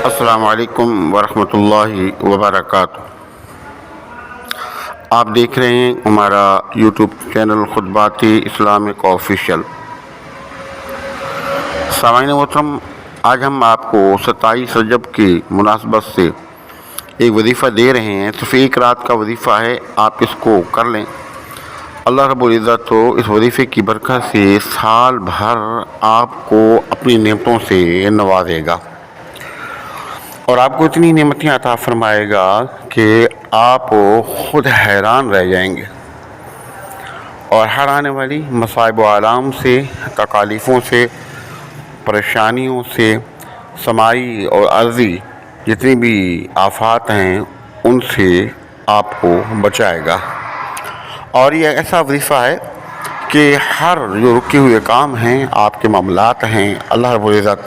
السلام علیکم ورحمۃ اللہ وبرکاتہ۔ آپ دیکھ رہے ہیں ہمارا یوٹیوب چینل خطبات اسلامک آفیشیل۔ سامعین محترم، آج ہم آپ کو 27 رجب کی مناسبت سے ایک وظیفہ دے رہے ہیں۔ صرف ایک رات کا وظیفہ ہے، آپ اس کو کر لیں۔ اللہ رب العزت تو اس وظیفے کی برکت سے سال بھر آپ کو اپنی نعمتوں سے نوازے گا اور آپ کو اتنی نعمتیں عطا فرمائے گا کہ آپ خود حیران رہ جائیں گے، اور ہر آنے والی مصائب و آلام سے، تکالیفوں سے، پریشانیوں سے، سماعی اور عرضی جتنی بھی آفات ہیں ان سے آپ کو بچائے گا۔ اور یہ ایسا وظیفہ ہے کہ ہر جو رکے ہوئے کام ہیں، آپ کے معاملات ہیں، اللہ رب العزت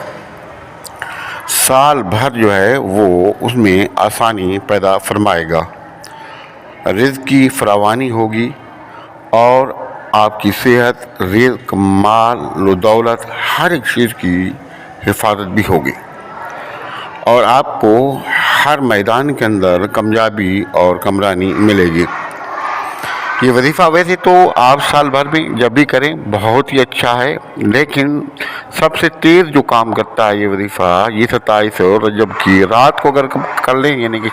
سال بھر جو ہے وہ اس میں آسانی پیدا فرمائے گا، رزق کی فراوانی ہوگی، اور آپ کی صحت، رزق، مال و دولت ہر ایک چیز کی حفاظت بھی ہوگی، اور آپ کو ہر میدان کے اندر کامیابی اور کامرانی ملے گی۔ یہ وظیفہ ویسے تو آپ سال بھر میں جب بھی کریں بہت ہی اچھا ہے، لیکن سب سے تیز جو کام کرتا ہے یہ وظیفہ، یہ 27 رجب کی رات کو اگر کر لیں، یعنی کہ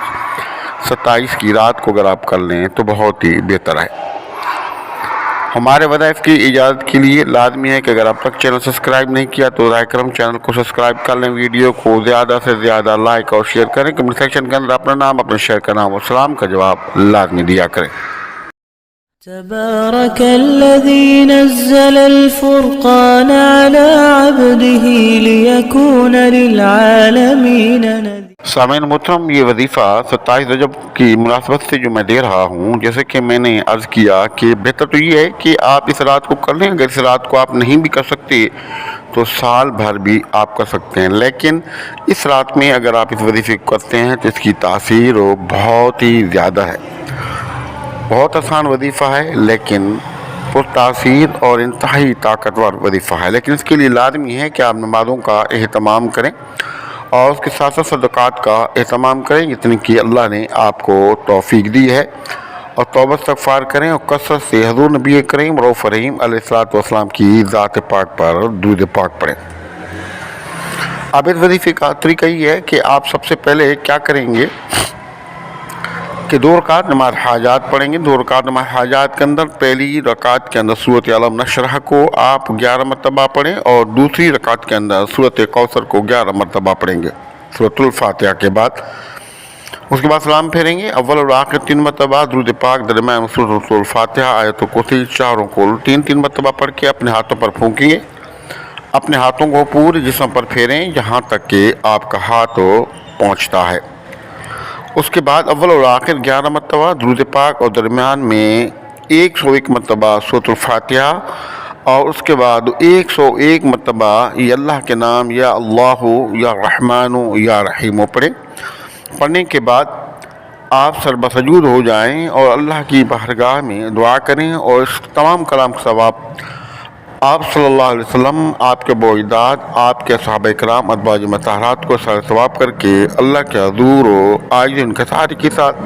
27 کی رات کو اگر آپ کر لیں تو بہت ہی بہتر ہے۔ ہمارے وظائف کی اجازت کے لیے لازمی ہے کہ اگر اب تک چینل سبسکرائب نہیں کیا تو براہ کرم چینل کو سبسکرائب کر لیں، ویڈیو کو زیادہ سے زیادہ لائک اور شیئر کریں، کمنٹ سیکشن کے اندر اپنا نام، اپنے شہر کا نام اور سلام کا جواب لازمی دیا کریں۔ تبارك الذي نزل الفرقان على عبده ليكون للعالمين نذيرا۔ سامعین محترم، یہ وظیفہ 27 رجب کی مناسبت سے جو میں دے رہا ہوں، جیسے کہ میں نے عرض کیا کہ بہتر تو یہ ہے کہ آپ اس رات کو کر لیں۔ اگر اس رات کو آپ نہیں بھی کر سکتے تو سال بھر بھی آپ کر سکتے ہیں، لیکن اس رات میں اگر آپ اس وظیفے کو کرتے ہیں تو اس کی تاثیر بہت ہی زیادہ ہے۔ بہت آسان وظیفہ ہے لیکن پر تاثیر اور انتہائی طاقتور وظیفہ ہے، لیکن اس کے لیے لازمی ہے کہ آپ نمازوں کا اہتمام کریں اور اس کے ساتھ ساتھ صدقات کا اہتمام کریں جتنی کہ اللہ نے آپ کو توفیق دی ہے، اور توبہ استغفار کریں اور کثرت سے حضور نبی کریم رؤوف رحیم علیہ الصلوۃ والسلام کی ذات پاک پر درود پاک پڑھیں۔ اب اس وظیفے کا طریقہ یہ ہے کہ آپ سب سے پہلے کیا کریں گے کہ 2 رکعت نماز حاجات پڑھیں گے۔ 2 رکعت نماز حاجات کے اندر پہلی رکعت کے اندر سورۃ علم نشرح کو آپ 11 مرتبہ پڑھیں، اور دوسری رکعت کے اندر سورۃ کوثر کو 11 مرتبہ پڑھیں گے سورۃ الفاتحہ کے بعد۔ اس کے بعد سلام پھیریں گے، اول اور آخر 3 مرتبہ درود پاک، درمیان سورۃ الفاتحہ، آیت الکرسی، چاروں کو 3 مرتبہ پڑھ کے اپنے ہاتھوں پر پھونکیں گے۔ اپنے ہاتھوں کو پورے جسم پر پھیریں جہاں تک کہ آپ کا ہاتھ پہنچتا ہے۔ اس کے بعد اول اور آخر 11 مرتبہ درود پاک، اور درمیان میں 101 مرتبہ سورۃ الفاتحہ، اور اس کے بعد 101 مرتبہ یا اللہ کے نام، یا اللہ، یا رحمان، یا رحیم پڑھیں۔ پڑھنے کے بعد آپ سر بسجود ہو جائیں اور اللہ کی بارگاہ میں دعا کریں، اور اس تمام کلام کا ثواب آپ صلی اللہ علیہ وسلم، آپ کے باجداد، آپ کے صحابہ کرام، ازواج مطہرات کو سر ثواب کر کے اللہ کے حضور عاجز انکساری کے ساتھ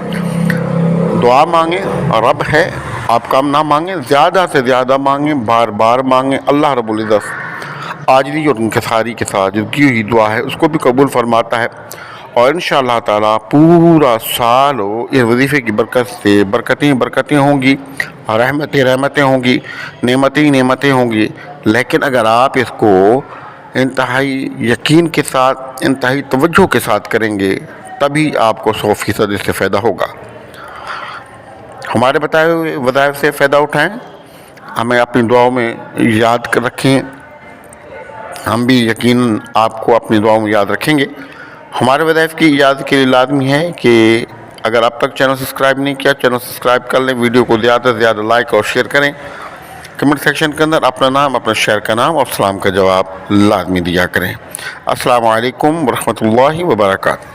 دعا مانگیں۔ رب ہے، آپ کم نہ مانگیں، زیادہ سے زیادہ مانگیں، بار بار مانگیں۔ اللہ رب العزت عاجزی اور انکساری کے ساتھ جو کی ہوئی دعا ہے اس کو بھی قبول فرماتا ہے، اور انشاءاللہ تعالیٰ پورا سال اس وظیفے کی برکت سے برکتیں ہوں گی، رحمتیں ہوں گی، نعمتیں ہوں گی۔ لیکن اگر آپ اس کو انتہائی یقین کے ساتھ، انتہائی توجہ کے ساتھ کریں گے تبھی آپ کو 100% اس سے فائدہ ہوگا۔ ہمارے بتائے ہوئے وظائف سے فائدہ اٹھائیں، ہمیں اپنی دعاؤں میں یاد کر رکھیں، ہم بھی یقیناً آپ کو اپنی دعاؤں میں یاد رکھیں گے۔ ہمارے وظائف کی اجازت کے لیے لازمی ہے کہ اگر اب تک چینل سبسکرائب نہیں کیا چینل سبسکرائب کر لیں، ویڈیو کو زیادہ سے زیادہ لائک اور شیئر کریں، کمنٹ سیکشن کے اندر اپنا نام، اپنے شہر کا نام اور سلام کا جواب لازمی دیا کریں۔ السلام علیکم ورحمۃ اللہ وبرکاتہ۔